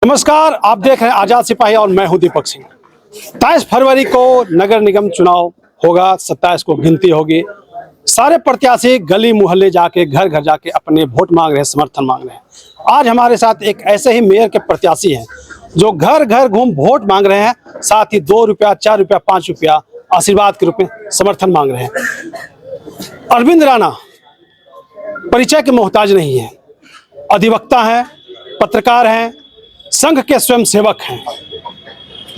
नमस्कार, आप देख रहे हैं आजाद सिपाही और मैं हूं दीपक सिंह। 23 फरवरी को नगर निगम चुनाव होगा, 27 को गिनती होगी। सारे प्रत्याशी गली मोहल्ले जाके घर घर जाके अपने वोट मांग रहे हैं, समर्थन मांग रहे हैं। आज हमारे साथ एक ऐसे ही मेयर के प्रत्याशी हैं जो घर घर घूम वोट मांग रहे हैं, साथ ही 2 रुपया, 4 रुपया, 5 रुपया आशीर्वाद के रूप में समर्थन मांग रहे हैं। अरविंद राणा परिचय के मोहताज नहीं है, अधिवक्ता हैं, पत्रकार हैं, संघ के स्वयं सेवक हैं,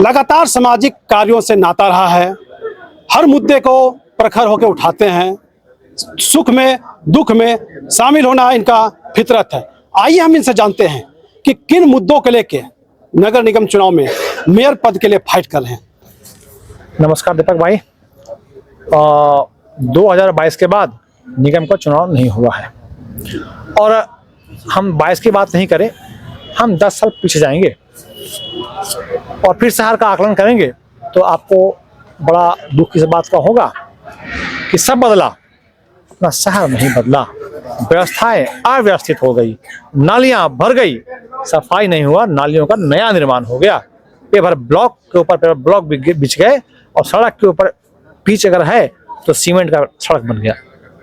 लगातार सामाजिक कार्यों से नाता रहा है, हर मुद्दे को प्रखर होकर उठाते हैं, सुख में दुख में शामिल होना इनका फितरत है। आइए हम इनसे जानते हैं कि किन मुद्दों को लेके नगर निगम चुनाव में मेयर पद के लिए फाइट कर रहे हैं। नमस्कार दीपक भाई। 2022 के बाद निगम का चुनाव नहीं हुआ है और हम 22 की बात नहीं करें, हम 10 साल पीछे जाएंगे और फिर शहर का आकलन करेंगे तो आपको बड़ा दुख इस बात का होगा कि सब बदला, अपना शहर नहीं बदला। व्यवस्थाएं अव्यवस्थित हो गई, नालियां भर गई, सफाई नहीं हुआ, नालियों का नया निर्माण हो गया, पेवर ब्लॉक के ऊपर पेवर ब्लॉक बिछ गए और सड़क के ऊपर पिच अगर है तो सीमेंट का सड़क बन गया।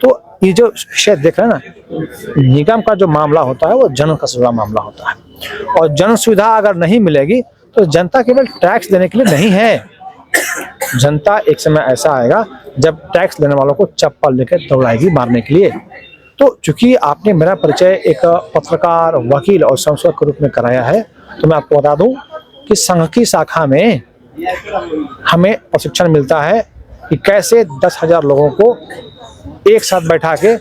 तो ये जो विषय देख रहे हैं ना, निगम का जो मामला होता है वो जन का जुड़ा मामला होता है और जन सुविधा अगर नहीं मिलेगी तो जनता केवल टैक्स देने के लिए नहीं है। जनता एक समय ऐसा आएगा जब टैक्स लेने वालों को चप्पल लेकर दौड़ाएगी मारने के लिए। तो चूंकि आपने मेरा परिचय एक पत्रकार, वकील और संसद के रूप में कराया है, तो मैं आपको बता दूं कि संघ की शाखा में हमें प्रशिक्षण मिलता है कि कैसे 10,000 लोगों को एक साथ बैठा के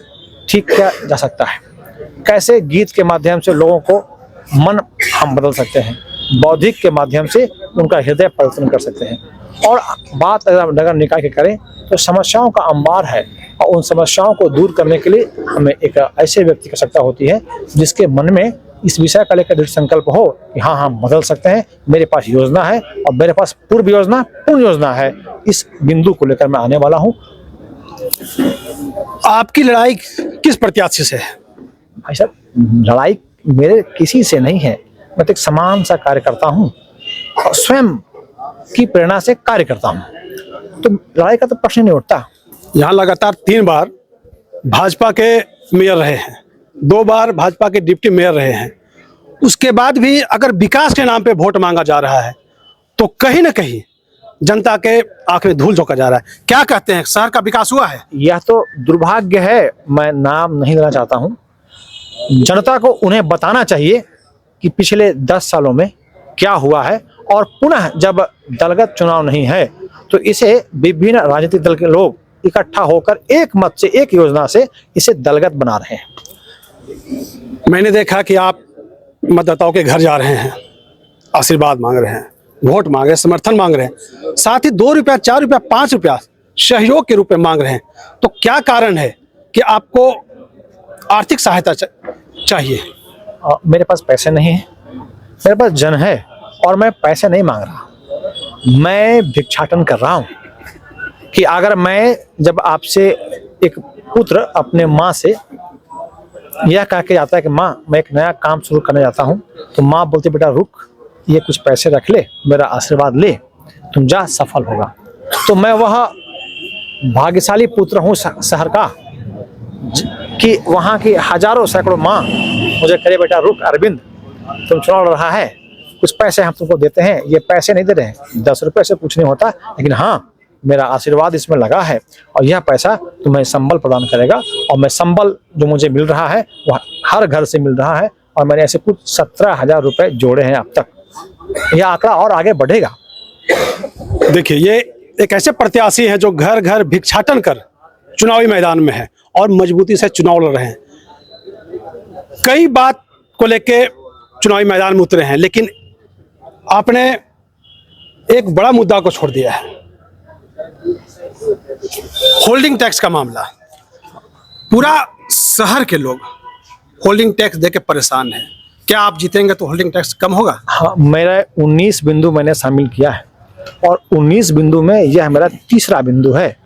ठीक किया जा सकता है, कैसे गीत के माध्यम से लोगों को मन हम बदल सकते हैं, बौद्धिक के माध्यम से उनका हृदय परिवर्तन कर सकते हैं। और बात अगर नगर निकाय की करें तो समस्याओं का अंबार है और उन समस्याओं को दूर करने के लिए हमें एक ऐसे व्यक्ति की आवश्यकता होती है जिसके मन में इस विषय का लेकर दृढ़ संकल्प हो कि हाँ हम बदल सकते हैं, मेरे पास योजना है और मेरे पास पूर्व योजना पूर्ण योजना है। इस बिंदु को लेकर मैं आने वाला हूँ। आपकी लड़ाई किस प्रत्याशी से है? भाई साहब, लड़ाई मेरे किसी से नहीं है, मैं तो एक समान सा कार्य करता हूँ और स्वयं की प्रेरणा से कार्य करता हूँ, तो लड़ाई का तो प्रश्न नहीं उठता। यहाँ लगातार 3 बार भाजपा के मेयर रहे हैं, 2 बार भाजपा के डिप्टी मेयर रहे हैं। उसके बाद भी अगर विकास के नाम पे वोट मांगा जा रहा है तो कहीं ना कहीं जनता के आंख में धूल झोंका जा रहा है। क्या कहते हैं, शहर का विकास हुआ है? यह तो दुर्भाग्य है, मैं नाम नहीं लेना चाहता हूँ। जनता को उन्हें बताना चाहिए कि पिछले 10 सालों में क्या हुआ है और पुनः जब दलगत चुनाव नहीं है तो इसे विभिन्न राजनीतिक दल के लोग इकट्ठा होकर एक मत से, एक योजना से इसे दलगत बना रहे हैं। मैंने देखा कि आप मतदाताओं के घर जा रहे हैं, आशीर्वाद मांग रहे हैं, वोट मांग रहे हैं, समर्थन मांग रहे हैं, साथ ही 2 रुपया, 4 रुपया, 5 रुपया सहयोग के रूप में मांग रहे हैं। तो क्या कारण है कि आपको आर्थिक सहायता चाहिए? मेरे पास पैसे नहीं है, मेरे पास जन है और मैं पैसे नहीं मांग रहा, मैं भिक्षाटन कर रहा हूँ कि अगर मैं जब आपसे एक पुत्र अपने माँ से यह कह के जाता है कि माँ मैं एक नया काम शुरू करने जाता हूँ, तो माँ बोलती बेटा रुक, ये कुछ पैसे रख ले, मेरा आशीर्वाद ले, तुम जा, सफल होगा। तो मैं वह भाग्यशाली पुत्र हूँ शहर का कि वहाँ की हजारों सैकड़ों माँ मुझे करे बेटा रुक अरविंद, तुम चुनाव लड़ रहा है, कुछ पैसे हम तुमको देते हैं। ये पैसे नहीं दे रहे हैं, 10 रुपये से कुछ नहीं होता, लेकिन हाँ मेरा आशीर्वाद इसमें लगा है और यह पैसा तुम्हें संबल प्रदान करेगा। और मैं संबल जो मुझे मिल रहा है वह हर घर से मिल रहा है और मैंने ऐसे कुछ 17,000 रुपये जोड़े हैं अब तक। यह आंकड़ा और आगे बढ़ेगा। देखिए, ये एक ऐसे प्रत्याशी हैं जो घर घर भिक्षाटन कर चुनावी मैदान में है और मजबूती से चुनाव लड़ रहे हैं। कई बात को लेके चुनावी मैदान में उतरे हैं, लेकिन आपने एक बड़ा मुद्दा को छोड़ दिया है, होल्डिंग टैक्स का मामला। पूरा शहर के लोग होल्डिंग टैक्स देके परेशान हैं। क्या आप जीतेंगे तो होल्डिंग टैक्स कम होगा? हाँ, मेरा 19 बिंदु मैंने शामिल किया है और 19 बिंदु में यह मेरा तीसरा बिंदु है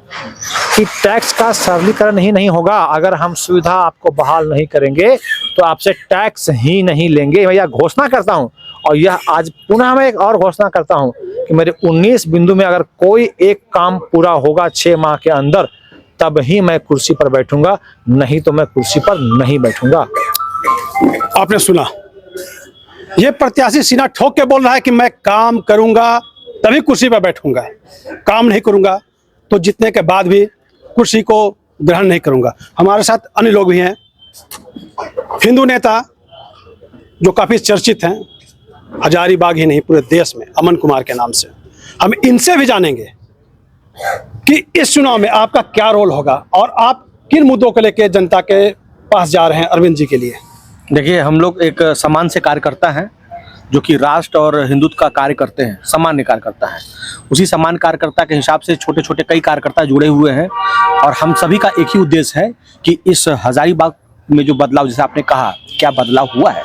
कि टैक्स का सरलीकरण ही नहीं होगा अगर हम सुविधा आपको बहाल नहीं करेंगे तो आपसे टैक्स ही नहीं लेंगे। मैं यह घोषणा करता हूं और यह आज पुनः मैं एक और घोषणा करता हूं कि मेरे 19 बिंदु में अगर कोई एक काम पूरा होगा 6 माह के अंदर, तब ही मैं कुर्सी पर बैठूंगा, नहीं तो मैं कुर्सी पर नहीं बैठूंगा। आपने सुना, ये प्रत्याशी सीना ठोक के बोल रहा है कि मैं काम करूंगा तभी कुर्सी पर बैठूंगा, काम नहीं करूंगा तो जीतने के बाद भी कुर्सी को ग्रहण नहीं करूंगा। हमारे साथ अन्य लोग भी हैं, हिंदू नेता जो काफी चर्चित हैं, हजारीबाग ही नहीं पूरे देश में, अमन कुमार के नाम से। हम इनसे भी जानेंगे कि इस चुनाव में आपका क्या रोल होगा और आप किन मुद्दों को लेकर जनता के पास जा रहे हैं अरविंद जी के लिए। देखिए, हम लोग एक सम्मान से कार्यकर्ता हैं जो कि राष्ट्र और हिंदुत्व का कार्य करते हैं, सामान्य कार्यकर्ता है। उसी समान कार्यकर्ता के हिसाब से छोटे छोटे कई कार्यकर्ता जुड़े हुए हैं और हम सभी का एक ही उद्देश्य है कि इस हजारीबाग में जो बदलाव, जैसे आपने कहा क्या बदलाव हुआ है,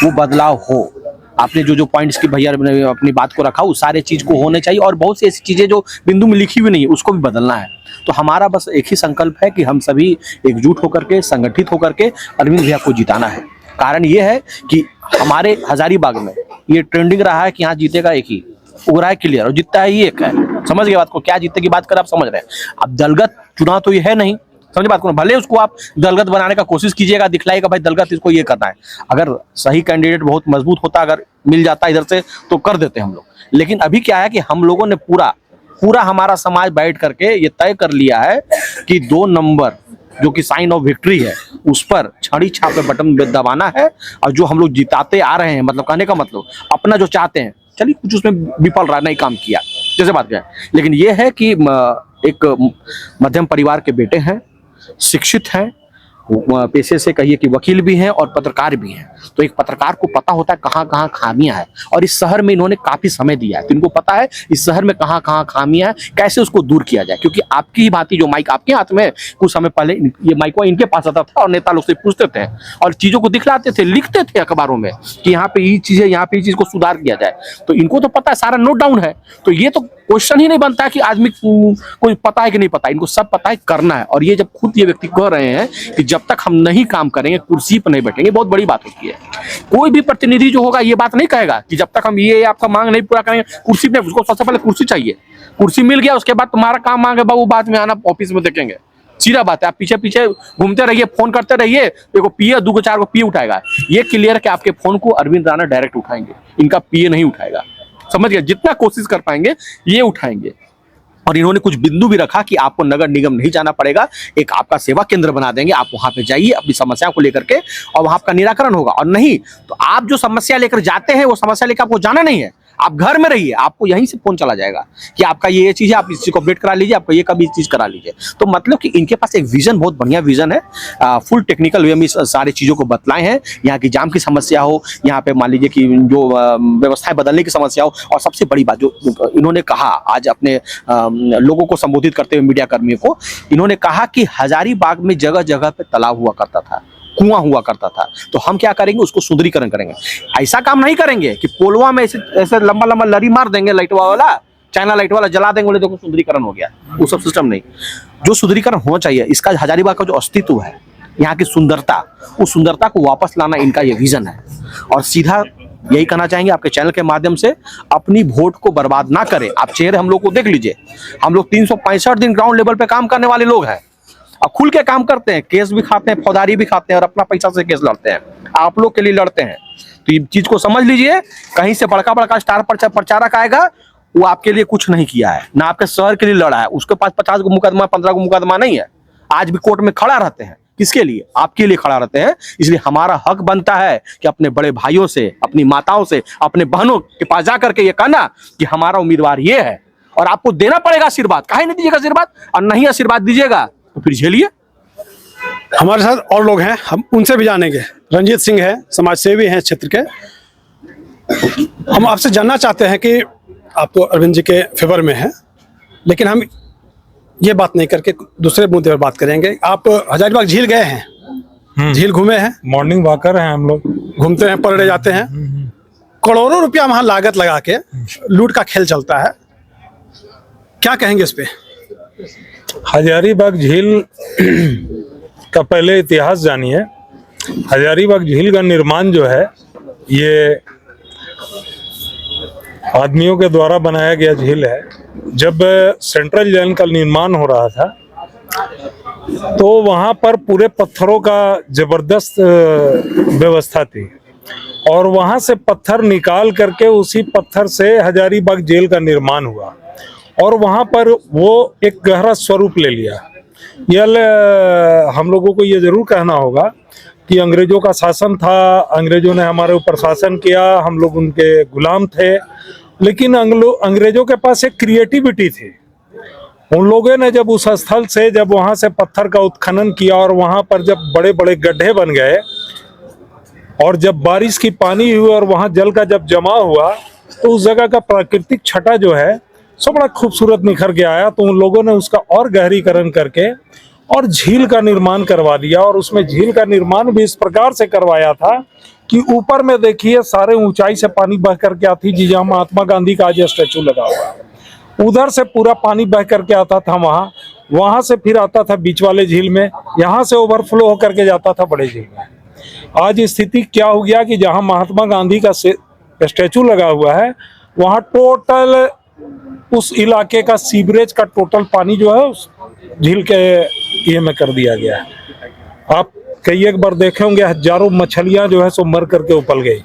वो बदलाव हो। आपने जो पॉइंट्स की भैया ने अपनी बात को रखा, वो सारे चीज को होने चाहिए और बहुत सी ऐसी चीजें जो बिंदु में लिखी हुई नहीं है उसको भी बदलना है। तो हमारा बस एक ही संकल्प है कि हम सभी एकजुट होकर के, संगठित होकर के अरविंद भैया को जिताना है। कारण ये है कि हमारे हजारीबाग में ये ट्रेंडिंग रहा है कि यहाँ जीतेगा एक ही, उगरा है क्लियर, और जीतता है ये एक है। समझ गए बात को, क्या जीतने की बात कर आप समझ रहे हैं। अब दलगत चुनाव तो ये है नहीं, समझे बात को। भले उसको आप दलगत बनाने का कोशिश कीजिएगा, दिखलाइएगा भाई दलगत इसको ये करना है। अगर सही कैंडिडेट बहुत मजबूत होता, अगर मिल जाता इधर से, तो कर देते हम लोग। लेकिन अभी क्या है कि हम लोगों ने पूरा हमारा समाज बैठ करके ये तय कर लिया है कि 2 नंबर जो कि साइन ऑफ विक्ट्री है, उस पर छड़ी छाप पे बटन दबाना है। और जो हम लोग जिताते आ रहे हैं, मतलब कहने का मतलब अपना जो चाहते हैं, चलिए कुछ उसमें विफल रहा, नहीं काम किया, जैसे बात क्या है, लेकिन ये है कि एक मध्यम परिवार के बेटे हैं, शिक्षित हैं, पेशे से कहिए कि वकील भी हैं और पत्रकार भी हैं। तो एक पत्रकार को पता होता है कहाँ कहाँ खामियां हैं, और इस शहर में इन्होंने काफी समय दिया है, तो इनको पता है इस शहर में कहाँ कहाँ खामियां हैं, कैसे उसको दूर किया जाए। क्योंकि आपकी ही भांति जो माइक आपके हाथ में, कुछ समय पहले ये माइक इनके पास आता था और नेता लोग से पूछते थे और चीजों को दिखलाते थे, लिखते थे अखबारों में कि यहाँ पे ये चीज है, यहाँ पे ये चीज को सुधार किया जाए। तो इनको तो पता है, सारा नोट डाउन है। तो ये तो क्वेश्चन ही नहीं बनता कि आदमी कोई पता है कि नहीं पता, इनको सब पता है, करना है। और ये जब खुद ये व्यक्ति कह रहे हैं कि जब तक हम नहीं काम करेंगे, कुर्सी पर नहीं बैठेंगे, बहुत बड़ी बात होती है। कोई भी प्रतिनिधि जो होगा ये बात नहीं कहेगा कि जब तक हम ये आपका मांग नहीं पूरा करेंगे कुर्सी पे, उसको सबसे पहले कुर्सी चाहिए। कुर्सी मिल गया उसके बाद तुम्हारा काम मांगे बाबू बाद में आना, ऑफिस में देखेंगे। सीधा बात है, आप पीछे पीछे घूमते रहिए, फोन करते रहिए, देखो पीए 2 को 4 को पीए उठाएगा। ये क्लियर है कि आपके फोन को अरविंद राणा डायरेक्ट उठाएंगे, इनका पीए नहीं उठाएगा। समझ गए, जितना कोशिश कर पाएंगे ये उठाएंगे। और इन्होंने कुछ बिंदु भी रखा कि आपको नगर निगम नहीं जाना पड़ेगा, एक आपका सेवा केंद्र बना देंगे, आप वहां पे जाइए अपनी समस्याओं को लेकर के और वहां आपका निराकरण होगा। और नहीं तो आप जो समस्या लेकर जाते हैं वो समस्या लेकर आपको जाना नहीं है, आप घर में रहिए, आपको यहीं से फोन चला जाएगा कि आपका ये चीज है, आप इस चीज को अपडेट करा लीजिए, आपको ये कभी चीज करा लीजिए। तो मतलब कि इनके पास एक विजन, बहुत बढ़िया विजन है, फुल टेक्निकल वे में सारी चीजों को बतलाए हैं। यहाँ की जाम की समस्या हो, यहाँ पे मान लीजिए कि जो व्यवस्थाएं बदलने की समस्या हो, और सबसे बड़ी बात जो इन्होंने कहा आज अपने लोगों को संबोधित करते हुए, मीडिया कर्मियों को, इन्होंने कहा कि हजारीबाग में जगह जगह पे तालाब हुआ करता था, कुआं हुआ करता था, तो हम क्या करेंगे, उसको सुंदरीकरण करेंगे। ऐसा काम नहीं करेंगे कि पोलवा में ऐसे लंबा लंबा लरी मार देंगे, लाइटवा वाला, चाइना लाइट वाला जला देंगे, बोले देखो सुंदरीकरण हो गया, वो सब सिस्टम नहीं। जो सुंदरीकरण होना चाहिए, इसका हजारीबाग का जो अस्तित्व है, यहाँ की सुंदरता, उस सुंदरता को वापस लाना इनका ये विजन है। और सीधा यही कहना चाहेंगे आपके चैनल के माध्यम से, अपनी वोट को बर्बाद ना करें। आप चेहरे हम लोग को देख लीजिए, हम लोग 365 दिन ग्राउंड लेवल पे काम करने वाले लोग हैं और खुल के काम करते हैं, केस भी खाते हैं, फौजदारी भी खाते हैं और अपना पैसा से केस लड़ते हैं, आप लोग के लिए लड़ते हैं। तो ये चीज को समझ लीजिए, कहीं से बड़का बड़का स्टार प्रचारक आएगा, वो आपके लिए कुछ नहीं किया है, ना आपके शहर के लिए लड़ा है, उसके पास 50 को मुकदमा 15 को मुकदमा नहीं है, आज भी कोर्ट में खड़ा रहते हैं। किसके लिए? आपके लिए खड़ा रहते हैं। इसलिए हमारा हक बनता है कि अपने बड़े भाइयों से, अपनी माताओं से, अपने बहनों के पास जा करके ये कहना कि हमारा उम्मीदवार ये है, और आपको देना पड़ेगा आशीर्वाद। काहे नहीं दीजिएगा आशीर्वाद? और नहीं आशीर्वाद दीजिएगा तो फिर झेलिए। हमारे साथ और लोग हैं, हम उनसे भी जानेंगे। रंजीत सिंह है, समाज सेवी हैं क्षेत्र के। हम आपसे जानना चाहते हैं कि आप तो अरविंद जी के फेवर में हैं, लेकिन हम ये बात नहीं करके दूसरे मुद्दे पर बात करेंगे। आप हजारीबाग झील गए हैं? झील घूमे हैं? मॉर्निंग वॉकर हैं हम लोग, घूमते हैं, पर डे जाते हैं। करोड़ों रुपया वहां लागत लगा के लूट का खेल चलता है, क्या कहेंगे इस पे? हजारीबाग झील का पहले इतिहास जानिए। हजारीबाग झील का निर्माण जो है, ये आदमियों के द्वारा बनाया गया झील है। जब सेंट्रल जेल का निर्माण हो रहा था तो वहां पर पूरे पत्थरों का जबरदस्त व्यवस्था थी और वहां से पत्थर निकाल करके उसी पत्थर से हजारीबाग जेल का निर्माण हुआ और वहां पर वो एक गहरा स्वरूप ले लिया। हम लोगों को ये जरूर कहना होगा कि अंग्रेजों का शासन था, अंग्रेजों ने हमारे ऊपर शासन किया, हम लोग उनके गुलाम थे, लेकिन अंग्रेजों के पास एक क्रिएटिविटी थी। उन लोगों ने जब उस स्थल से जब वहां से पत्थर का उत्खनन किया और वहां पर जब बड़े बड़े गड्ढे बन गए और जब बारिश की पानी हुई और वहां जल का जब जमा हुआ तो उस जगह का प्राकृतिक छटा जो है सो बड़ा खूबसूरत निखर के आया। तो उन लोगों ने उसका और गहरीकरण करके और झील का निर्माण करवा दिया और उसमें झील का निर्माण भी इस प्रकार से करवाया था कि ऊपर में देखिए सारे ऊंचाई से पानी बह करके आती जी, जहाँ महात्मा गांधी का आज स्टैचू लगा हुआ, उधर से पूरा पानी बह करके आता था वहां से फिर आता था बीच वाले झील में, यहाँ से ओवरफ्लो होकर के जाता था बड़े झील में। आज स्थिति क्या हो गया कि जहाँ महात्मा गांधी का स्टैचू लगा हुआ है वहाँ टोटल उस इलाके का सीवरेज का टोटल पानी जो है उस झील के ये में कर दिया गया है। आप कई एक बार देखे होंगे हजारों मछलियां जो है सो मर करके उपल गई।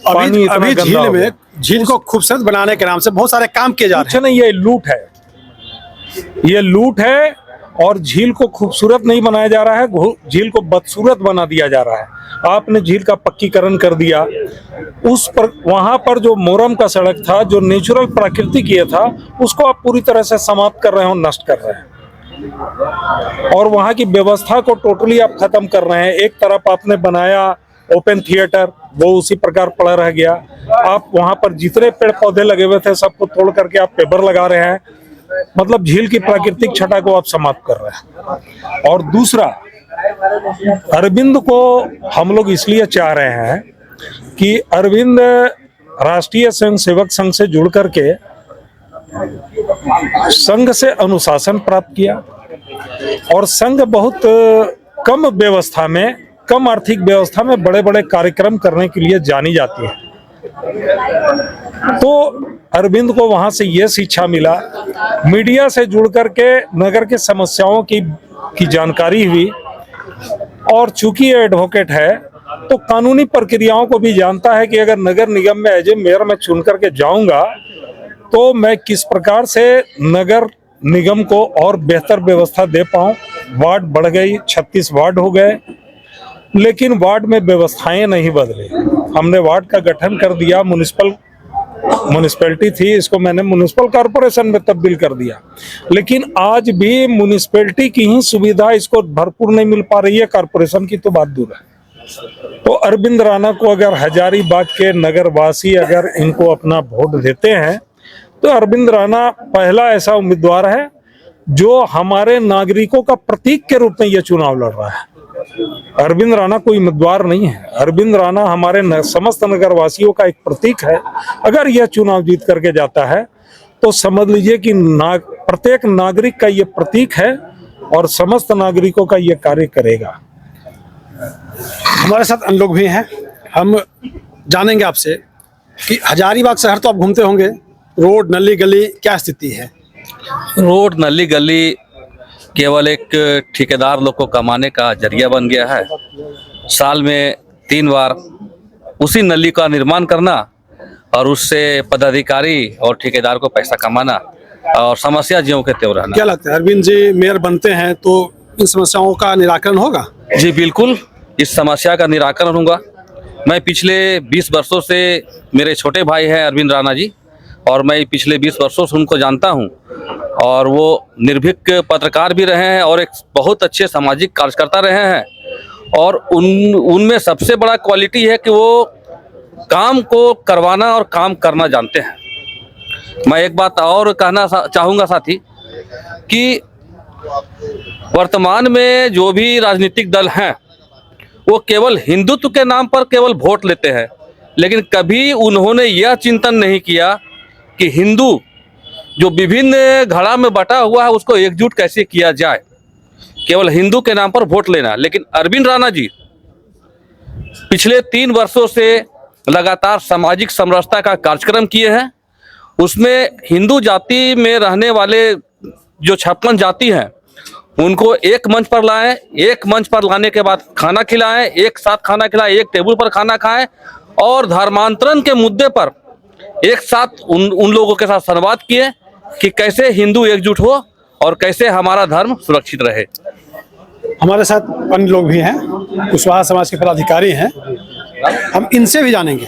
पानी इतना अभी गंदा झील हो में गया। झील को खूबसूरत बनाने के नाम से बहुत सारे काम किए जा रहे कुछ नहीं, ये लूट है, ये लूट है और झील को खूबसूरत नहीं बनाया जा रहा है, झील को बदसूरत बना दिया जा रहा है। आपने झील का पक्कीकरण कर दिया, उस पर वहां पर जो मोरम का सड़क था, जो नेचुरल प्राकृतिक ये था, उसको आप पूरी तरह से समाप्त कर रहे हो, नष्ट कर रहे हैं और वहां की व्यवस्था को टोटली आप खत्म कर रहे हैं। एक तरफ आपने बनाया ओपन थिएटर, वो उसी प्रकार पड़ा रह गया। आप वहां पर जितने पेड़ पौधे लगे हुए थे सबको तोड़ करके आप पेपर लगा रहे हैं, मतलब झील की प्राकृतिक छटा को आप समाप्त कर रहे हैं। और दूसरा, अरविंद को हम लोग इसलिए चाह रहे हैं कि अरविंद राष्ट्रीय स्वयंसेवक संघ से जुड़ करके संघ से अनुशासन प्राप्त किया और संघ बहुत कम व्यवस्था में, कम आर्थिक व्यवस्था में बड़े बड़े कार्यक्रम करने के लिए जानी जाती है। तो अरविंद को वहां से यह शिक्षा मिला, मीडिया से जुड़ करके नगर के समस्याओं की जानकारी हुई और चूंकि ये एडवोकेट है तो कानूनी प्रक्रियाओं को भी जानता है कि अगर नगर निगम में एज ए मेयर में चुन करके जाऊंगा तो मैं किस प्रकार से नगर निगम को और बेहतर व्यवस्था दे पाऊं। वार्ड बढ़ गई, 36 वार्ड हो गए, लेकिन वार्ड में व्यवस्थाएं नहीं बदली। हमने वार्ड का गठन कर दिया, म्युनिसिपैलिटी थी, इसको मैंने म्युनिसिपल कॉर्पोरेशन में तब्दील कर दिया, लेकिन आज भी म्युनिसिपैलिटी की ही सुविधा इसको भरपूर नहीं मिल पा रही है, कॉर्पोरेशन की तो बात दूर है। तो अरविंद राणा को अगर हजारीबाग के नगरवासी अगर इनको अपना वोट देते हैं तो अरविंद राणा पहला ऐसा उम्मीदवार है जो हमारे नागरिकों का प्रतीक के रूप में यह चुनाव लड़ रहा है। अरविंद राणा कोई उम्मीदवार नहीं है, अरविंद राणा हमारे समस्त नगरवासियों का एक प्रतीक है। अगर यह चुनाव जीत करके जाता है तो समझ लीजिए कि प्रत्येक नागरिक का यह प्रतीक है और समस्त नागरिकों का यह कार्य करेगा। हमारे साथ अन्य लोग भी हैं, हम जानेंगे आपसे कि हजारीबाग शहर तो आप घूमते होंगे, रोड नली गली क्या स्थिति है? रोड नली गली केवल एक ठेकेदार लोग को कमाने का जरिया बन गया है। साल में 3 बार उसी नली का निर्माण करना और उससे पदाधिकारी और ठेकेदार को पैसा कमाना और समस्या ज्यों के त्यों रहना। क्या लगता है अरविंद जी मेयर बनते हैं तो इन समस्याओं का निराकरण होगा? जी बिल्कुल, इस समस्या का निराकरण होगा। मैं पिछले 20 वर्षों से, मेरे छोटे भाई हैं अरविंद राणा जी, और मैं पिछले 20 वर्षों से उनको जानता हूं और वो निर्भीक पत्रकार भी रहे हैं और एक बहुत अच्छे सामाजिक कार्यकर्ता रहे हैं। और उनमें सबसे बड़ा क्वालिटी है कि वो काम को करवाना और काम करना जानते हैं। मैं एक बात और कहना चाहूँगा साथी कि वर्तमान में जो भी राजनीतिक दल हैं वो केवल हिंदुत्व के नाम पर केवल वोट लेते हैं, लेकिन कभी उन्होंने यह चिंतन नहीं किया कि हिंदू जो विभिन्न घड़ा में बटा हुआ है उसको एकजुट कैसे किया जाए। केवल हिंदू के नाम पर वोट लेना। लेकिन अरविंद राणा जी पिछले 3 वर्षों से लगातार सामाजिक समरसता का कार्यक्रम किए हैं। उसमें हिंदू जाति में रहने वाले जो 56 जाति हैं उनको एक मंच पर लाएं, एक मंच पर लाने के बाद खाना खिलाएं, एक साथ खाना खिलाएं, एक टेबल पर खाना खाएं और धर्मांतरण के मुद्दे पर एक साथ उन लोगों के साथ संवाद किए कि कैसे हिंदू एकजुट हो और कैसे हमारा धर्म सुरक्षित रहे। हमारे साथ अन्य लोग भी हैं, कुशवाहा समाज के पदाधिकारी हैं। हम इनसे भी जानेंगे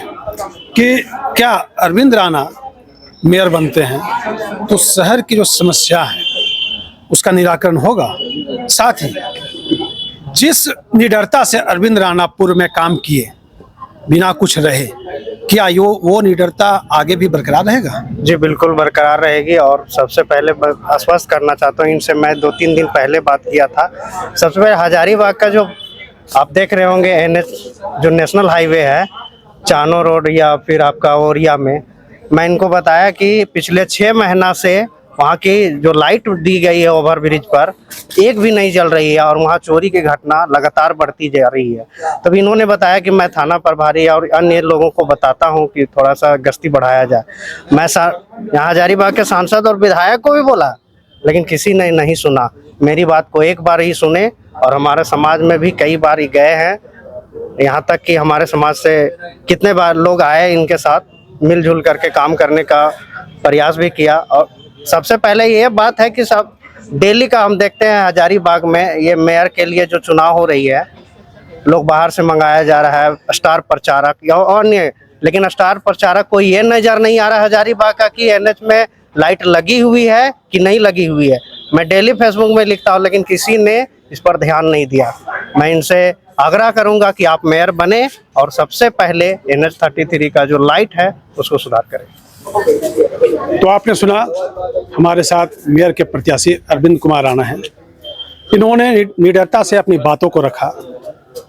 कि क्या अरविंद राणा मेयर बनते हैं तो शहर की जो समस्या है उसका निराकरण होगा। साथ ही जिस निडरता से अरविंद राणा पूर्व में काम किए बिना कुछ रहे, क्या वो निडरता आगे भी बरकरार रहेगा? जी बिल्कुल बरकरार रहेगी। और सबसे पहले मैं आश्वस्त करना चाहता हूँ, इनसे मैं 2-3 दिन पहले बात किया था। सबसे पहले हजारीबाग का जो आप देख रहे होंगे NH जो नेशनल हाईवे है चानो रोड या फिर आपका ओरिया में, मैं इनको बताया कि पिछले 6 महीना से वहाँ की जो लाइट दी गई है ओवर ब्रिज पर एक भी नहीं जल रही है और वहाँ चोरी की घटना लगातार बढ़ती जा रही है। तब इन्होंने बताया कि मैं थाना प्रभारी और अन्य लोगों को बताता हूँ कि थोड़ा सा गश्ती बढ़ाया जाए। मैं यहाँ हजारीबाग के सांसद और विधायक को भी बोला, लेकिन किसी ने नहीं सुना। मेरी बात को एक बार ही सुने। और हमारे समाज में भी कई बार गए हैं, यहाँ तक कि हमारे समाज से कितने बार लोग आए, इनके साथ मिलजुल करके काम करने का प्रयास भी किया। और सबसे पहले ये बात है कि सब डेली का हम देखते हैं हजारीबाग में ये मेयर के लिए जो चुनाव हो रही है, लोग बाहर से मंगाया जा रहा है स्टार प्रचारक या अन्य, लेकिन स्टार प्रचारक को ये नज़र नहीं आ रहा हजारीबाग का कि NH में लाइट लगी हुई है कि नहीं लगी हुई है। मैं डेली फेसबुक में लिखता हूँ, लेकिन किसी ने इस पर ध्यान नहीं दिया। मैं इनसे आग्रह करूँगा कि आप मेयर बने और सबसे पहले NH33 का जो लाइट है उसको सुधार करें। तो आपने सुना, हमारे साथ मेयर के प्रत्याशी अरविंद कुमार राणा हैं। इन्होंने निडरता से अपनी बातों को रखा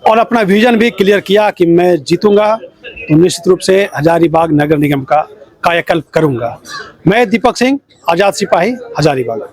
और अपना विजन भी क्लियर किया कि मैं जीतूंगा तो निश्चित रूप से हजारीबाग नगर निगम का कायाकल्प करूंगा। मैं दीपक सिंह, आजाद सिपाही, हजारीबाग।